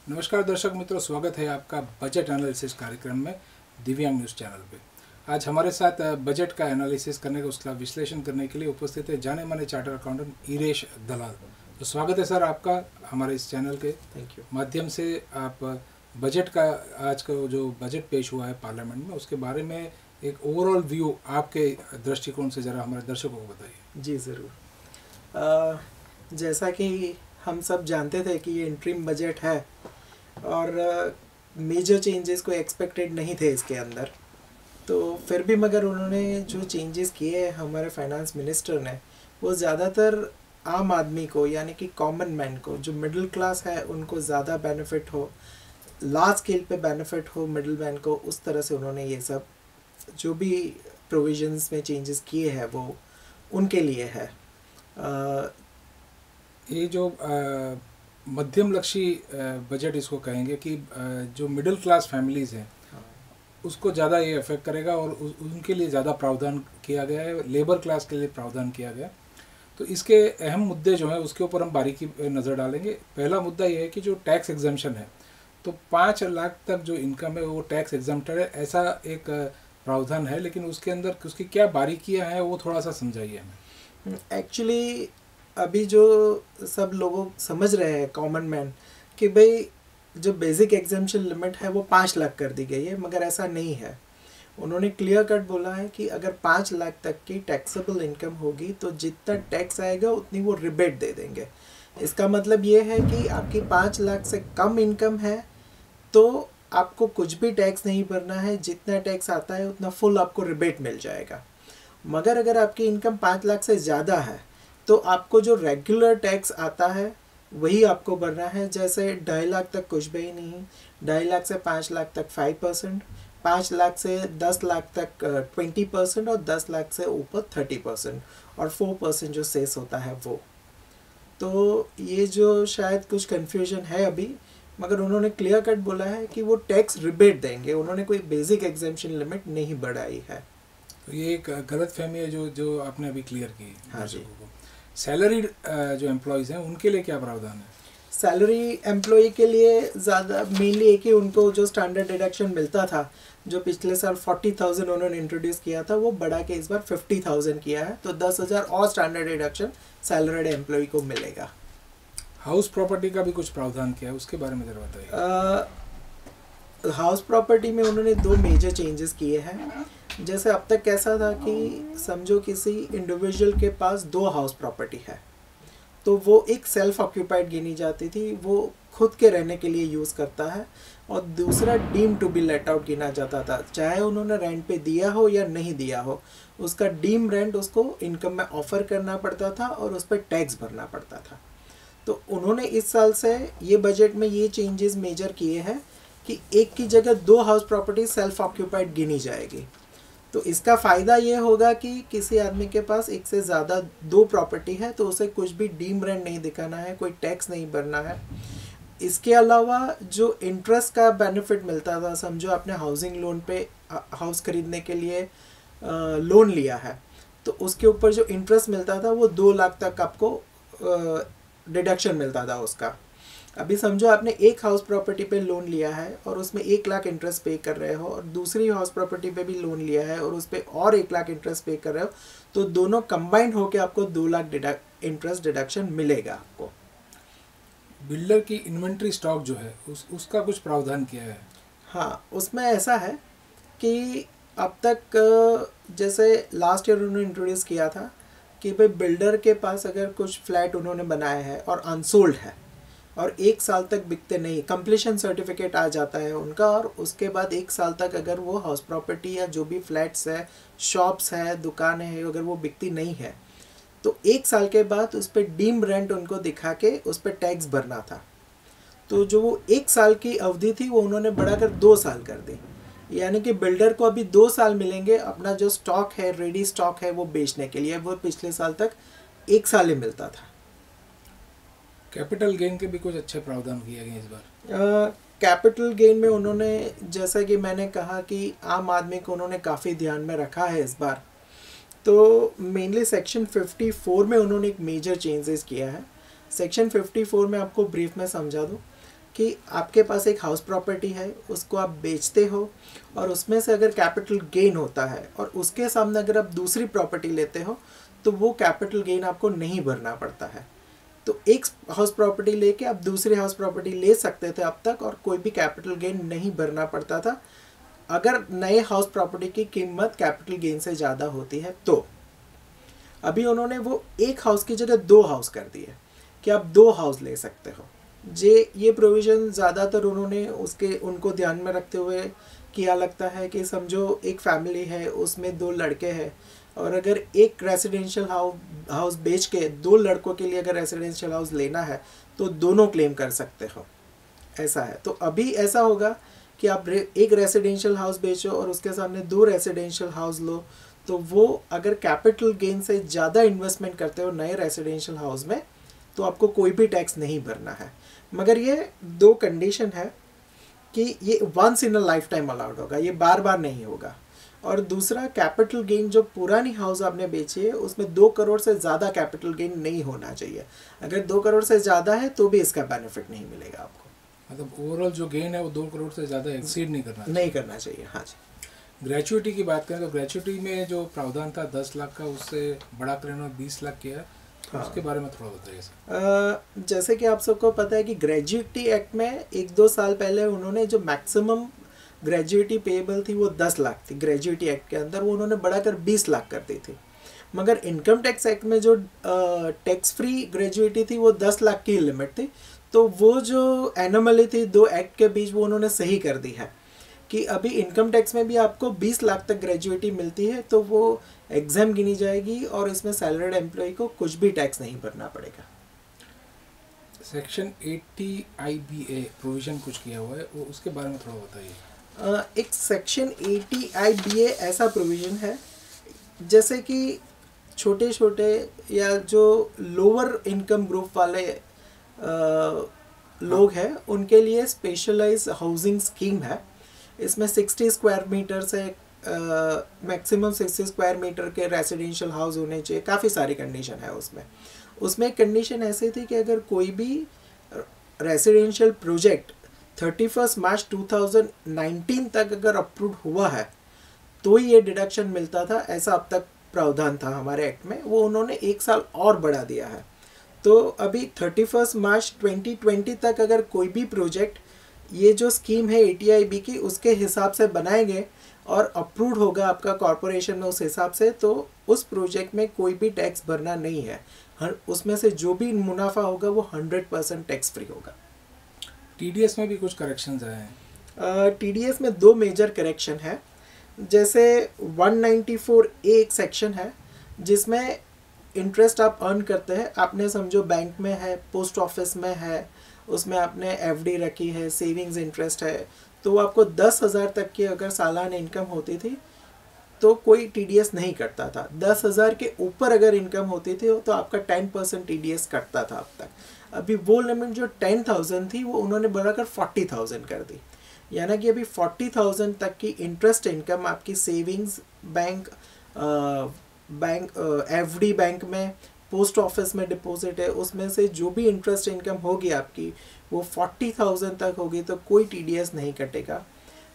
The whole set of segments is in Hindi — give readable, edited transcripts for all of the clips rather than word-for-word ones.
नमस्कार दर्शक मित्रों, स्वागत है आपका बजट एनालिसिस कार्यक्रम में दिव्यांग न्यूज़ चैनल पे। आज हमारे साथ बजट का एनालिसिस करने का, उसका विश्लेषण करने के लिए उपस्थित है जाने माने चार्टर अकाउंटेंट ईरेश दलाल। तो स्वागत है सर आपका हमारे इस चैनल के थैंक यू। माध्यम से। आप बजट का, आज का जो बजट पेश हुआ है पार्लियामेंट में, उसके बारे में एक ओवरऑल व्यू आपके दृष्टिकोण से ज़रा हमारे दर्शकों को बताइए। जी ज़रूर। जैसा कि हम सब जानते थे कि ये इंटरिम बजट है और मेजर चेंजेस कोई एक्सपेक्टेड नहीं थे इसके अंदर, तो फिर भी मगर उन्होंने जो चेंजेस किए हैं हमारे फाइनेंस मिनिस्टर ने, वो ज़्यादातर आम आदमी को, यानी कि कॉमन मैन को, जो मिडिल क्लास है उनको ज़्यादा बेनिफिट हो, लार्ज स्केल पे बेनिफिट हो मिडिल मैन को, उस तरह से उन्होंने ये सब जो भी प्रोविजंस में चेंजेस किए हैं वो उनके लिए है। ये जो मध्यम लक्षी बजट इसको कहेंगे कि जो मिडिल क्लास फैमिलीज़ हैं उसको ज़्यादा ये अफेक्ट करेगा और उनके लिए ज़्यादा प्रावधान किया गया है, लेबर क्लास के लिए प्रावधान किया गया। तो इसके अहम मुद्दे जो हैं उसके ऊपर हम बारीकी नज़र डालेंगे। पहला मुद्दा ये है कि जो टैक्स एग्जम्पशन है, तो 5 लाख तक जो इनकम है वो टैक्स एग्जम्प्टेड है, ऐसा एक प्रावधान है। लेकिन उसके अंदर उसकी क्या बारीकियाँ हैं वो थोड़ा सा समझाइए हमें। एक्चुअली अभी जो सब लोग समझ रहे हैं कॉमन मैन कि भाई जो बेसिक एग्जाम्पशन लिमिट है वो 5 लाख कर दी गई है, मगर ऐसा नहीं है। उन्होंने क्लियर कट बोला है कि अगर 5 लाख तक की टैक्सेबल इनकम होगी तो जितना टैक्स आएगा उतनी वो रिबेट दे देंगे। इसका मतलब ये है कि आपकी 5 लाख से कम इनकम है तो आपको कुछ भी टैक्स नहीं भरना है, जितना टैक्स आता है उतना फुल आपको रिबेट मिल जाएगा। मगर अगर आपकी इनकम 5 लाख से ज़्यादा है तो आपको जो रेगुलर टैक्स आता है वही आपको भरना है। जैसे 2.5 लाख तक कुछ भी नहीं, 2.5 लाख से 5 लाख तक 5%, 5 लाख से 10 लाख तक 20% और 10 लाख से ऊपर 30% और 4% जो सेस होता है वो। तो ये जो शायद कुछ कन्फ्यूजन है अभी, मगर उन्होंने क्लियर कट बोला है कि वो टैक्स रिबेट देंगे, उन्होंने कोई बेसिक एग्जाम्पशन लिमिट नहीं बढ़ाई है। तो ये एक गलत फहमी है जो आपने अभी क्लियर की। हाँ जी। सैलरीड जो एम्प्लॉयज़ हैं उनके लिए क्या प्रावधान है? सैलरी एम्प्लॉय के लिए ज़्यादा मेनली एक ही, उनको जो स्टैंडर्ड डिडक्शन मिलता था, जो पिछले साल 40,000 उन्होंने इंट्रोड्यूस किया था, वो बढ़ा के इस बार 50,000 किया है। तो 10,000 और स्टैंडर्ड डिडक्शन सैलरीड एम्प्लॉय को मिलेगा। हाउस प्रॉपर्टी का भी कुछ प्रावधान किया है, उसके बारे में जरा बताइए। हाउस प्रॉपर्टी में उन्होंने 2 मेजर चेंजेस किए हैं। जैसे अब तक कैसा था कि समझो किसी इंडिविजुअल के पास 2 हाउस प्रॉपर्टी है तो वो एक सेल्फ ऑक्यूपाइड गिनी जाती थी, वो खुद के रहने के लिए यूज़ करता है, और दूसरा deem to be let out गिना जाता था, चाहे उन्होंने रेंट पे दिया हो या नहीं दिया हो, उसका डीम रेंट उसको इनकम में ऑफर करना पड़ता था और उस पर टैक्स भरना पड़ता था। तो उन्होंने इस साल से ये बजट में ये चेंजेस मेजर किए हैं कि एक की जगह 2 हाउस प्रॉपर्टी सेल्फ ऑक्यूपाइड गिनी जाएगी। तो इसका फ़ायदा ये होगा कि किसी आदमी के पास एक से ज़्यादा 2 प्रॉपर्टी है तो उसे कुछ भी डीम रेंट नहीं दिखाना है, कोई टैक्स नहीं भरना है। इसके अलावा जो इंटरेस्ट का बेनिफिट मिलता था, समझो आपने हाउसिंग लोन पे हाउस खरीदने के लिए लोन लिया है, तो उसके ऊपर जो इंटरेस्ट मिलता था वो 2 लाख तक आपको डिडक्शन मिलता था उसका। अभी समझो आपने एक हाउस प्रॉपर्टी पे लोन लिया है और उसमें 1 लाख इंटरेस्ट पे कर रहे हो, और दूसरी हाउस प्रॉपर्टी पे भी लोन लिया है और उस पर और 1 लाख इंटरेस्ट पे कर रहे हो, तो दोनों कंबाइंड होके आपको 2 लाख इंटरेस्ट डिडक्शन मिलेगा आपको। बिल्डर की इन्वेंट्री स्टॉक जो है उसका कुछ प्रावधान किया है? हाँ, उसमें ऐसा है कि अब तक जैसे लास्ट ईयर उन्होंने इंट्रोड्यूस किया था कि भाई बिल्डर के पास अगर कुछ फ्लैट उन्होंने बनाए हैं और अनसोल्ड है और 1 साल तक बिकते नहीं, कंप्लीशन सर्टिफिकेट आ जाता है उनका, और उसके बाद 1 साल तक अगर वो हाउस प्रॉपर्टी या जो भी फ्लैट्स है, शॉप्स है, दुकानें हैं, अगर वो बिकती नहीं है तो 1 साल के बाद उस पर डीम रेंट उनको दिखा के उस पर टैक्स भरना था। तो जो वो 1 साल की अवधि थी वो उन्होंने बढ़ाकर 2 साल कर दी, यानी कि बिल्डर को अभी 2 साल मिलेंगे अपना जो स्टॉक है, रेडी स्टॉक है, वो बेचने के लिए। वो पिछले साल तक 1 साल ही मिलता था। कैपिटल गेन के भी कुछ अच्छे प्रावधान किए गए इस बार। कैपिटल गेन में उन्होंने, जैसा कि मैंने कहा कि आम आदमी को उन्होंने काफ़ी ध्यान में रखा है इस बार, तो मेनली सेक्शन 54 में उन्होंने एक मेजर चेंजेस किया है। सेक्शन 54 में आपको ब्रीफ में समझा दूँ कि आपके पास एक हाउस प्रॉपर्टी है, उसको आप बेचते हो और उसमें से अगर कैपिटल गेन होता है और उसके सामने अगर आप दूसरी प्रॉपर्टी लेते हो तो वो कैपिटल गेन आपको नहीं भरना पड़ता है। तो एक हाउस प्रॉपर्टी लेके आप दूसरी हाउस प्रॉपर्टी ले सकते थे अब तक और कोई भी कैपिटल गेन नहीं भरना पड़ता था अगर नए हाउस प्रॉपर्टी की कीमत कैपिटल गेन से ज़्यादा होती है। तो अभी उन्होंने वो एक हाउस की जगह 2 हाउस कर दिए कि आप 2 हाउस ले सकते हो। ये प्रोविज़न ज़्यादातर उन्होंने उनको ध्यान में रखते हुए किया लगता है कि समझो एक फैमिली है, उसमें 2 लड़के हैं और अगर एक रेसिडेंशियल हाउस बेच के 2 लड़कों के लिए अगर रेसिडेंशियल हाउस लेना है तो दोनों क्लेम कर सकते हो, ऐसा है। तो अभी ऐसा होगा कि आप एक रेसिडेंशियल हाउस बेचो और उसके सामने 2 रेसिडेंशियल हाउस लो, तो वो अगर कैपिटल गेन से ज़्यादा इन्वेस्टमेंट करते हो नए रेसिडेंशियल हाउस में तो आपको कोई भी टैक्स नहीं भरना है। मगर ये 2 कंडीशन है कि ये once in a lifetime allowed होगा, ये बार बार नहीं होगा। और दूसरा, कैपिटल गेन जो पुरानी हाउस आपने बेची है उसमें 2 करोड़ से ज़्यादा कैपिटल गेन नहीं होना चाहिए। अगर 2 करोड़ से ज़्यादा है तो भी इसका बेनिफिट नहीं मिलेगा आपको। मतलब ओवरऑल जो गेन है वो 2 करोड़ से ज़्यादा एक्सीड नहीं करना चाहिए। हाँ जी। ग्रेचुइटी की बात करें तो ग्रेचुइटी में जो प्रावधान था 10 लाख का, उससे बड़ा करने 20 लाख किया है। हाँ। उसके बारे में थोड़ा बताइए सर। जैसे कि आप सबको पता है कि ग्रेजुएटी एक्ट में 1-2 साल पहले उन्होंने जो मैक्सिमम ग्रेजुएटी पेएबल थी वो 10 लाख थी। ग्रेजुएटी एक्ट के अंदर वो उन्होंने बढ़ाकर 20 लाख कर दी थी। मगर इनकम टैक्स एक्ट में जो टैक्स फ्री ग्रेजुएटी थी वो 10 लाख की लिमिट थी। तो वो जो एनोमली थी 2 एक्ट के बीच वो उन्होंने सही कर दी है कि अभी इनकम टैक्स में भी आपको 20 लाख तक ग्रेजुएटी मिलती है तो वो एग्जाम गिनी जाएगी और इसमें सैलरीड एम्प्लॉय को कुछ भी टैक्स नहीं भरना पड़ेगा। सेक्शन 80 IBA प्रोविजन कुछ किया हुआ है, वो उसके बारे में थोड़ा बताइए। एक सेक्शन 80 IBA ऐसा प्रोविजन है जैसे कि छोटे छोटे या जो लोअर इनकम ग्रुप वाले लोग हैं उनके लिए स्पेशलाइज्ड हाउसिंग स्कीम है। इसमें 60 स्क्वायर मीटर से मैक्सिमम 60 स्क्वायर मीटर के रेसिडेंशियल हाउस होने चाहिए। काफ़ी सारी कंडीशन है उसमें एक कंडीशन ऐसी थी कि अगर कोई भी रेसिडेंशियल प्रोजेक्ट 31 मार्च 2019 तक अगर अप्रूव हुआ है तो ही ये डिडक्शन मिलता था। ऐसा अब तक प्रावधान था हमारे एक्ट में, वो उन्होंने 1 साल और बढ़ा दिया है। तो अभी 31 मार्च 2020 तक अगर कोई भी प्रोजेक्ट ये जो स्कीम है 80 IB की उसके हिसाब से बनाएंगे और अप्रूव्ड होगा आपका कॉरपोरेशन में उस हिसाब से, तो उस प्रोजेक्ट में कोई भी टैक्स भरना नहीं है। उसमें से जो भी मुनाफा होगा वो 100% टैक्स फ्री होगा। TDS में भी कुछ करेक्शंस आए हैं। TDS में 2 मेजर करेक्शन है। जैसे 194A एक सेक्शन है जिसमें इंटरेस्ट आप अर्न करते हैं, आपने समझो बैंक में है, पोस्ट ऑफिस में है, उसमें आपने FD रखी है, सेविंग्स इंटरेस्ट है, तो आपको 10,000 तक की अगर सालाना इनकम होती थी तो कोई TDS नहीं कटता था। 10,000 के ऊपर अगर इनकम होती थी तो आपका 10% TDS कटता था अब तक। अभी वो लिमिट जो 10,000 थी वो उन्होंने बढ़ाकर 40,000 कर दी, यानी कि अभी 40,000 तक की इंटरेस्ट इनकम आपकी सेविंग्स बैंक FD बैंक में, पोस्ट ऑफिस में डिपॉजिट है, उसमें से जो भी इंटरेस्ट इनकम होगी आपकी वो 40,000 तक होगी तो कोई TDS नहीं कटेगा।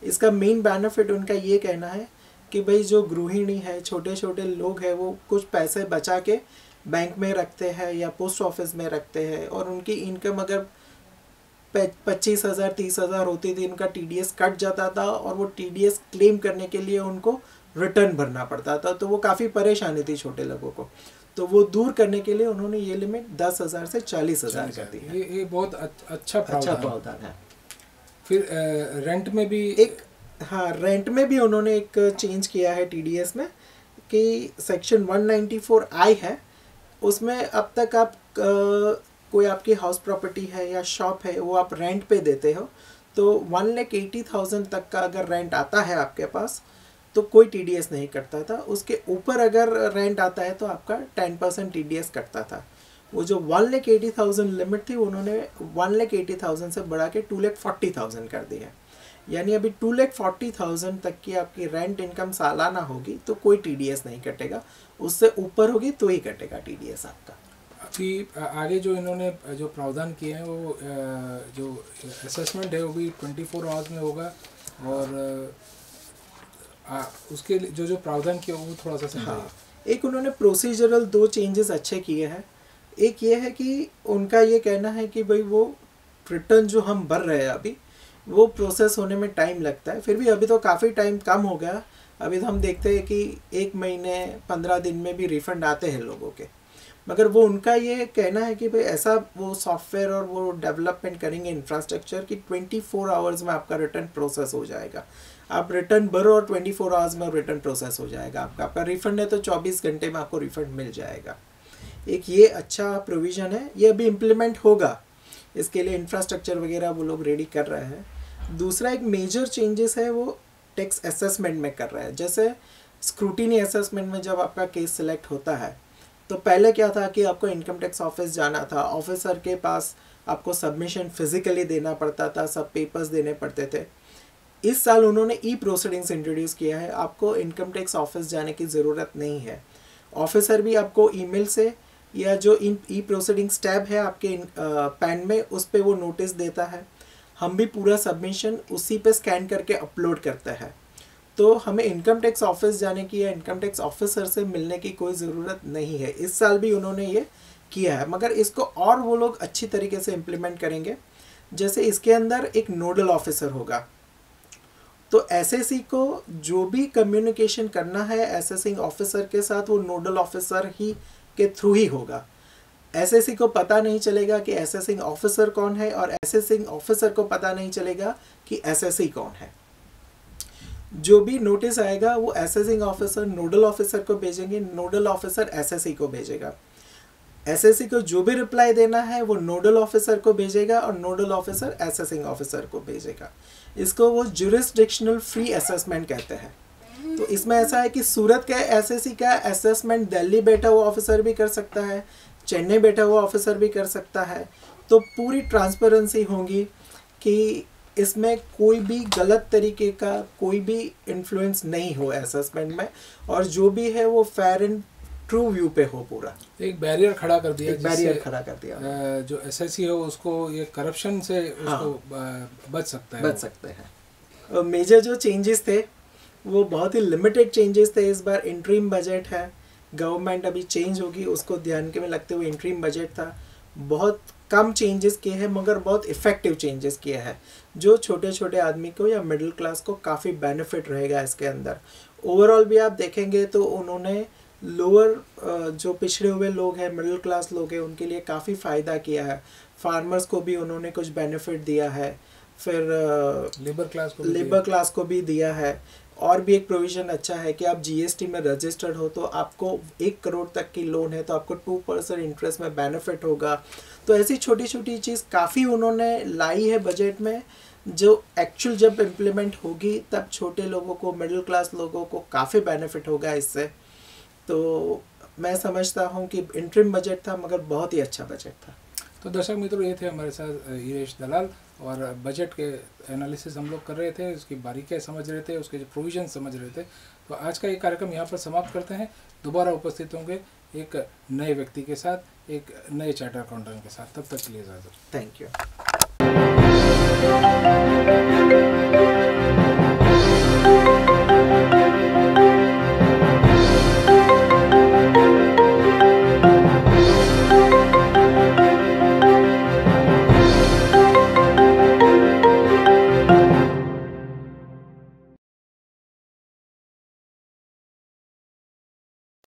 इसका मेन बेनिफिट उनका ये कहना है कि भाई जो गृहिणी है, छोटे छोटे लोग हैं, वो कुछ पैसे बचा के बैंक में रखते हैं या पोस्ट ऑफिस में रखते हैं और उनकी इनकम अगर 25,000 30,000 होती थी, उनका TDS कट जाता था और वो TDS क्लेम करने के लिए उनको रिटर्न भरना पड़ता था, तो वो काफ़ी परेशानी थी छोटे लोगों को। तो वो दूर करने के लिए उन्होंने ये लिमिट 10,000 से 40,000 कर दी है। ये बहुत अच्छा प्रावधान है। फिर रेंट में भी रेंट में भी उन्होंने एक चेंज किया है TDS में कि सेक्शन 194I है, उसमें अब तक आप कोई आपकी हाउस प्रॉपर्टी है या शॉप है वो आप रेंट पे देते हो तो 1,80,000 तक का अगर रेंट आता है आपके पास तो कोई TDS नहीं कटता था। उसके ऊपर अगर रेंट आता है तो आपका 10% TDS कटता था। वो जो 1,80,000 लिमिट थी उन्होंने 1,80,000 से बढ़ा के 2,40,000 कर दी है, यानी अभी 2,40,000 तक की आपकी रेंट इनकम सालाना होगी तो कोई TDS नहीं कटेगा, उससे ऊपर होगी तो ही कटेगा TDS आपका। कि आगे जो इन्होंने जो प्रावधान किए हैं वो जो असेसमेंट है वो भी 24 आवर्स में होगा, और उसके जो जो प्रावधान किया वो थोड़ा सा समझाइए। हाँ, एक उन्होंने प्रोसीजरल 2 चेंजेस अच्छे किए हैं। एक ये है कि उनका ये कहना है कि भाई वो रिटर्न जो हम भर रहे हैं अभी वो प्रोसेस होने में टाइम लगता है, फिर भी अभी तो काफ़ी टाइम कम हो गया। अभी तो हम देखते हैं कि 1 महीने 15 दिन में भी रिफंड आते हैं लोगों के, मगर वो उनका ये कहना है कि भाई ऐसा वो सॉफ्टवेयर और वो डेवलपमेंट करेंगे इंफ्रास्ट्रक्चर कि 24 आवर्स में आपका रिटर्न प्रोसेस हो जाएगा। आप रिटर्न भरो और 24 आवर्स में रिटर्न प्रोसेस हो जाएगा। आपका रिफंड है तो 24 घंटे में आपको रिफंड मिल जाएगा। एक ये अच्छा प्रोविज़न है, ये अभी इम्प्लीमेंट होगा, इसके लिए इंफ्रास्ट्रक्चर वगैरह वो लोग रेडी कर रहे हैं। दूसरा एक मेजर चेंजेस है वो टैक्स असेसमेंट में कर रहे हैं। जैसे स्क्रूटिनी असेसमेंट में जब आपका केस सिलेक्ट होता है तो पहले क्या था कि आपको इनकम टैक्स ऑफिस जाना था, ऑफिसर के पास आपको सबमिशन फिजिकली देना पड़ता था, सब पेपर्स देने पड़ते थे। इस साल उन्होंने ई प्रोसीडिंग्स इंट्रोड्यूस किया है, आपको इनकम टैक्स ऑफिस जाने की ज़रूरत नहीं है। ऑफिसर भी आपको ईमेल से या जो ई प्रोसीडिंग्स टैब है आपके पैन में उस पर वो नोटिस देता है, हम भी पूरा सबमिशन उसी पे स्कैन करके अपलोड करते हैं। तो हमें इनकम टैक्स ऑफिस जाने की या इनकम टैक्स ऑफिसर से मिलने की कोई ज़रूरत नहीं है। इस साल भी उन्होंने ये किया है, मगर इसको और वो लोग अच्छी तरीके से इम्प्लीमेंट करेंगे। जैसे इसके अंदर एक नोडल ऑफिसर होगा, तो एसएससी को जो भी कम्युनिकेशन करना है एसेसिंग ऑफिसर के साथ वो नोडल ऑफिसर ही के थ्रू ही होगा। एसएससी को पता नहीं चलेगा कि एसेसिंग ऑफिसर कौन है, और एसेसिंग ऑफिसर को पता नहीं चलेगा कि एसएससी कौन है। जो भी नोटिस आएगा वो एसेसिंग ऑफिसर नोडल ऑफिसर को भेजेंगे, नोडल ऑफिसर एसएससी को भेजेगा। एसएससी को जो भी रिप्लाई देना है वो नोडल ऑफिसर को भेजेगा और नोडल ऑफिसर एसेसिंग ऑफिसर को भेजेगा। इसको वो जुरिस्डिक्शनल फ्री असेसमेंट कहते हैं। तो इसमें ऐसा है कि सूरत का एसएससी का असेसमेंट दिल्ली बैठा हुआ ऑफिसर भी कर सकता है, चेन्नई बैठा हुआ ऑफिसर भी कर सकता है। तो पूरी ट्रांसपेरेंसी होगी कि इसमें कोई भी गलत तरीके का कोई भी इन्फ्लुएंस नहीं हो असेसमेंट में, और जो भी है वो फेयर एंड ट्रू व्यू पे हो। पूरा एक बैरियर खड़ा कर दिया, जो एसएससी हो उसको ये करप्शन से उसको बच सकते हैं। मेजर जो चेंजेस थे वो बहुत ही लिमिटेड चेंजेस थे। इस बार इंटरिम बजट है, गवर्नमेंट अभी चेंज होगी, उसको ध्यान के में लगते हुए इंटरिम बजट था। बहुत कम चेंजेस किए हैं मगर बहुत इफ़ेक्टिव चेंजेस किए हैं, जो छोटे छोटे आदमी को या मिडिल क्लास को काफ़ी बेनिफिट रहेगा इसके अंदर। ओवरऑल भी आप देखेंगे तो उन्होंने लोअर जो पिछड़े हुए लोग हैं, मिडिल क्लास लोग हैं, उनके लिए काफ़ी फ़ायदा किया है। फार्मर्स को भी उन्होंने कुछ बेनिफिट दिया है, फिर लेबर क्लास को भी दिया है। और भी एक प्रोविज़न अच्छा है कि आप जीएसटी में रजिस्टर्ड हो तो आपको 1 करोड़ तक की लोन है तो आपको 2% इंटरेस्ट में बेनिफिट होगा। तो ऐसी छोटी छोटी चीज़ काफ़ी उन्होंने लाई है बजट में, जो एक्चुअल जब इम्प्लीमेंट होगी तब छोटे लोगों को, मिडिल क्लास लोगों को काफ़ी बेनिफिट होगा इससे। तो मैं समझता हूँ कि इंटरिम बजट था मगर बहुत ही अच्छा बजट था। तो दर्शक मित्रों, ये थे हमारे साथ ईरेश दलाल, और बजट के एनालिसिस हम लोग कर रहे थे, उसकी बारीकियाँ समझ रहे थे, उसके जो प्रोविजन समझ रहे थे। तो आज का ये कार्यक्रम यहाँ पर समाप्त करते हैं। दोबारा उपस्थित होंगे एक नए व्यक्ति के साथ, एक नए चार्टर अकाउंटेंट के साथ। तब तक के लिए इजाज़त। Thank you.